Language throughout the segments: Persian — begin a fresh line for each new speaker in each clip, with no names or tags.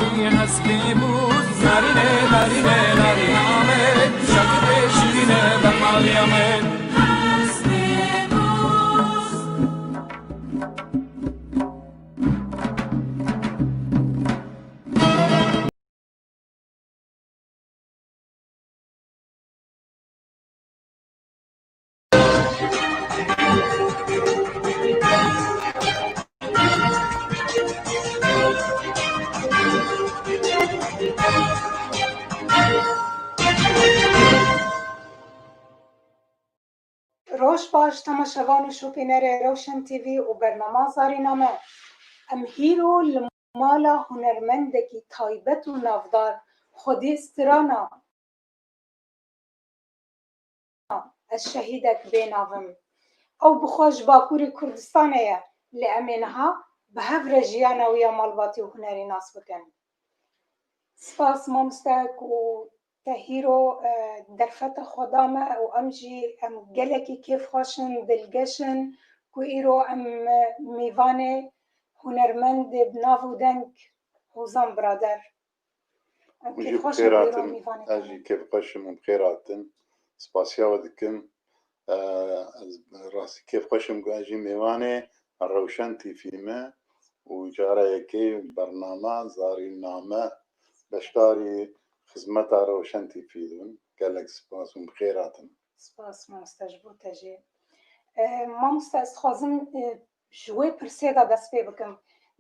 زاری هستی بود نرینه نرینه نرینه آمد شکل شیرینه بخالی آمد
روش باش تماشاوان و شوپینر روشن تیوی و برنامه زارینامه ام هیرو لمالا هنرمندکی تایبت و نافدار خودی استرانا الشهيدك بينهم او بخوش باكوري كردستانية لأمينها بهفر جيانا ويا مالباتي وهنري ناس بكن سپاس مامستك و تهيرو درفت خدامة و امجي ام گلكي كيف خوشن دلگشن كو ايرو ام ميواني هنرمند بنافو دنك هوزان برادر ام كيف خوشن ايرو ميواني
اجي كيف خوشم بخيراتن سپاسيا ودكم راسي كيف خوشم اجي ميواني الروشن تيفيمه وجارة يكي برنامه زاري نامه بشتاري خدمت روشن تيفيدون قالك سپاس بخيراتن
سپاس مامستجبو تجي مامستا استخوازم جوي پرسيدا دست پی بکم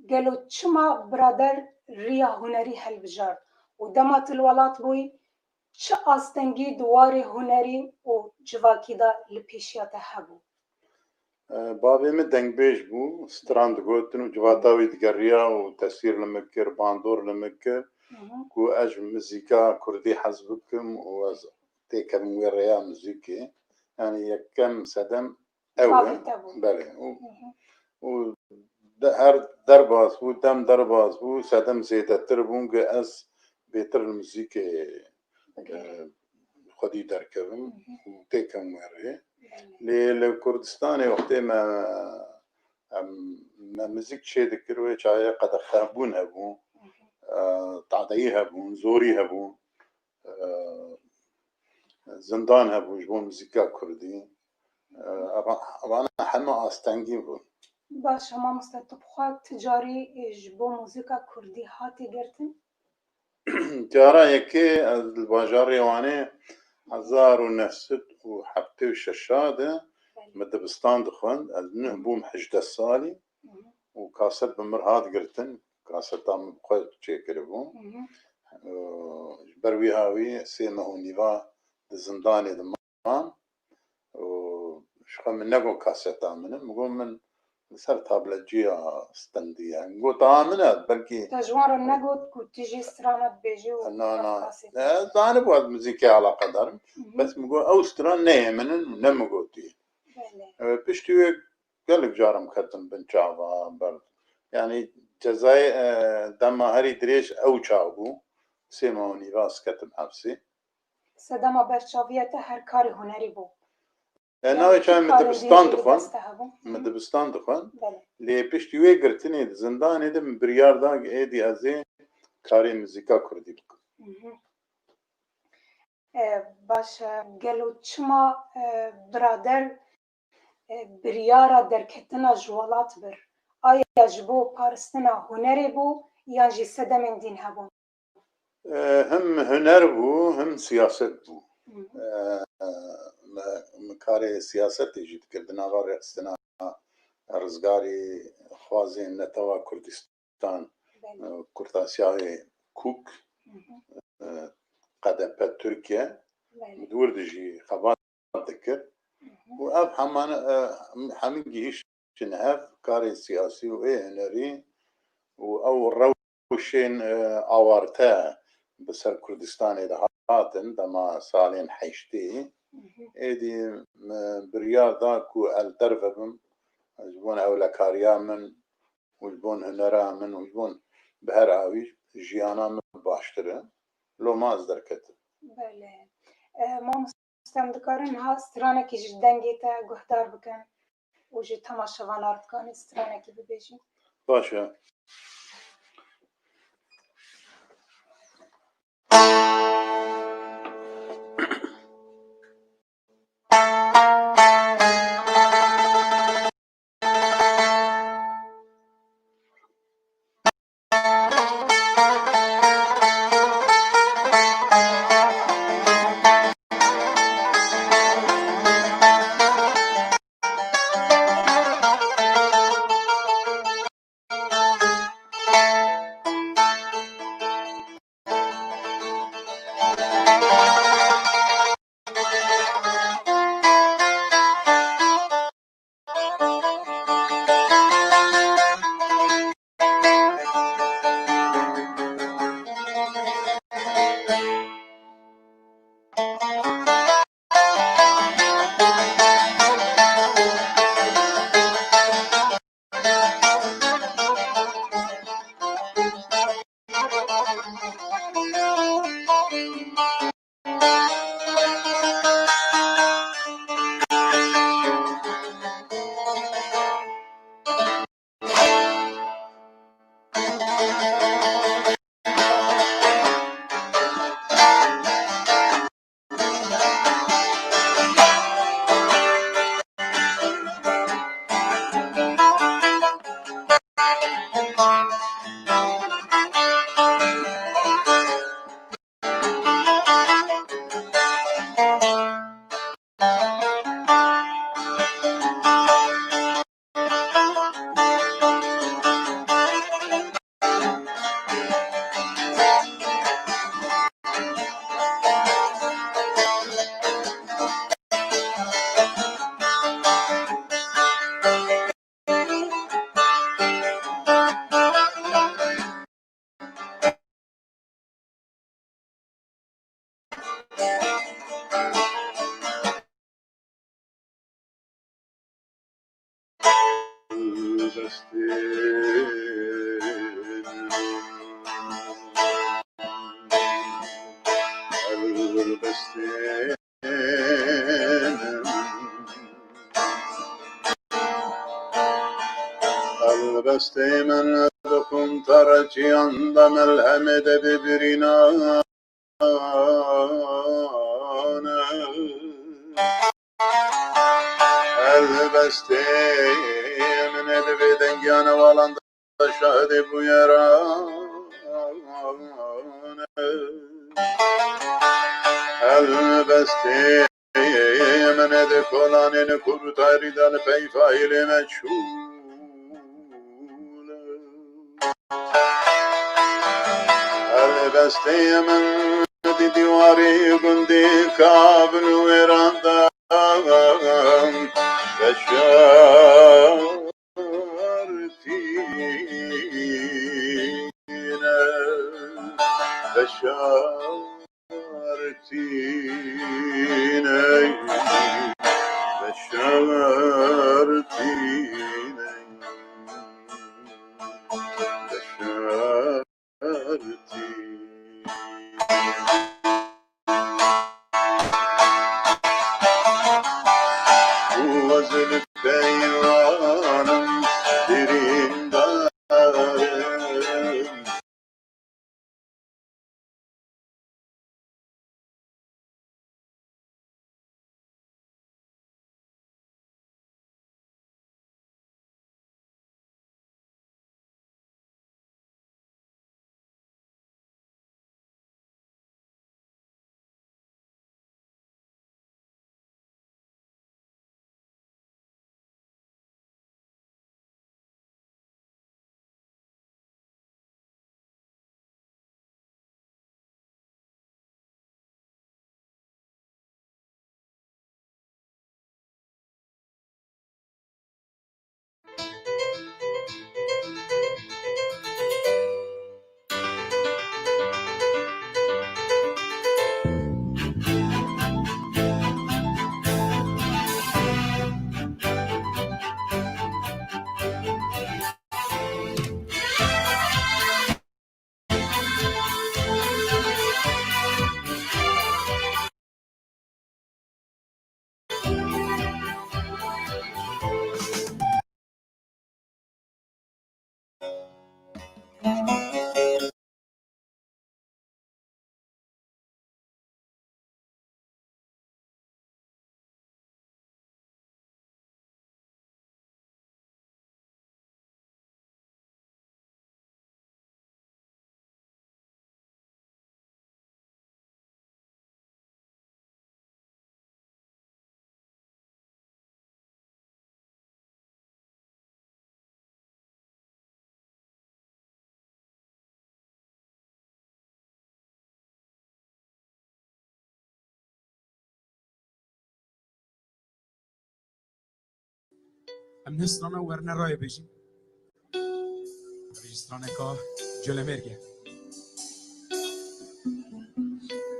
قالوا چما برادر ريا هنري هل بجار ودمات الولات بوي چه آستنگی دوار هنری و جواکی دا لپیشیات هبو
بابي من دنگ بيش بو ستراند گوتن و جواتاوي دگريا و تسير لمكر باندور لمكر كو اج مزيكا كردي حزبكم و تيكم ويريا مزيكي يعني يكم سدم اوه بله و هر درباز و دم درباز و سدم زيادة تربون از بيتر المزيكي خودي دركبم و تيكم ويريا لكردستان وقتی ما مزيك شي ذكروي شاية قد خابون هبون تعدي هبون زوري هبون زندان هبون جبون مزيكا كردي أنا حما أستنجي بون
باش هما مستطبخات تجاري جبو موسيقى كردي هاتي قرتن
جارا يكي الباجار يواني 1976 مدبستان دخن نهبوم حجدة الصالي وكاسر بمرهاد قرتن كاسر تام بخوش تشيكر بوم بروي هاوي سيما هونيفا زنداني دمان وشخم من نقو كاسر تامن مقوم من سر تابلة جيا ستندي يعني نقول تامنات بلكي
تجوار النقود كنت تيجي سترانات بيجي
لا أنا بواد موسيقى على قدر بس مقول أو ستران نيمن نمقوتي بشتوي قالك جارم كتن بنشافا برد يعني جزاي دم هري دريش أو شابو سيموني واس كتن حبسي
سدما برشافيته هر کار هنری بو
أنا كان مدبستان دخن لي بشتوي قرتني زندان إذا من بريار داق إيدي أزي كاري موسيقى كردي بك
باش قالوا چما برادر بریارا درکتنا جوالات بر آیا جبو پارستنا هنری بو یا جی سدمن دین هبون
هم هنر بو هم سياسة بو مكاري سياسة جيت كردنا غير استنا رزقاري خوازين نتوا كردستان كرداسياي كوك قدم تركيا مدور دجي خبات ذكر وأب حمان حميجيش شنهاف كاري سياسي وإيه هنري أو روشين أوارتا بسر كردستان إذا هاتن دما سالين حيشتي إيدي بريار داكو الدرفبم جبون أولا كاريا من وجبون هنرا من وجبون بهراوي جيانا من باشتره لو ما أصدر كتب
بله ما مستمدكارن ها سترانه كي جدنگيتا گهدار بكن وجي تماشاوان أردكان سترانه كي ببيجي
باشا البسته من دکن ترچیان دمل همه ده ببرینا البسته من ده بدنگیان والان شهد بویران البسته من ده کلانین کرتاری دن پیفایل مچول البسته من دی دیواری گندی کابل و ایراندم
ام نسترانه ورنه رای بجیم رجسترانه که جل مرگه